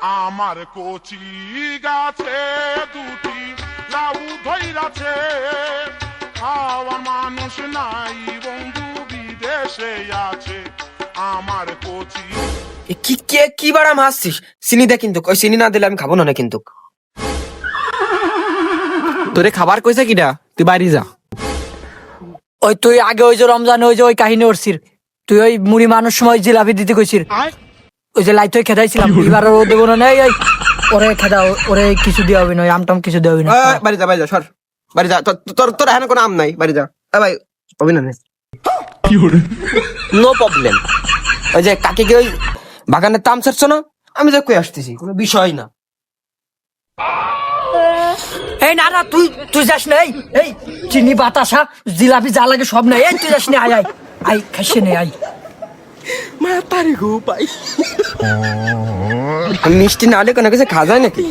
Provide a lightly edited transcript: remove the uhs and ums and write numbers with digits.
আমার কচি গাছে দুটি লাউ ধইরাছে, খাওয়ার মানুষ নাই বন্ধু বিদেশে আছে। আমার কচি কি কে কি বাড়াম হাসছিস? চিনি দে কিন্তু, ওই চিনি না দিলে আমি খাবো না কিন্তু। তোরে খাবার কইছে কিডা? তুই বাড়ি যা। ওই তুই আগে ওই যে রমজানে ওই যে ওই কাহিনী করছিস, তুই ওই মুড়ি মানুষ সময় জিলাপি দিতে কইছিস, ওই যে লাইট ওই খেদাইছিলাম, এবার ও দেবো না। নেই ওই ওরে খেদা, ওরে কিছু দেওয়া হবে না, ওই আমটাম কিছু দেওয়া হবে না। বাড়ি যা সর, বাড়ি যা। তোর তোর এখানে কোনো আম নাই, বাড়ি যা। ভাই অভিনয় নো প্রবলেম। ওই যে কাকিকে ওই বাগানের তাম ছাড়ছো না, আমি যে কই আসতেছি, কোনো বিষয় না। এই না না, তুই তুই যাস না। এই চিনি বাতাসা জিলাপি যা লাগে সব নাই, এই তুই যাস না। আয় আয় আয়, খাইছে নে, আয়। মিষ্টি না হলে কোনো কিছু খাওয়া যায় নাকি?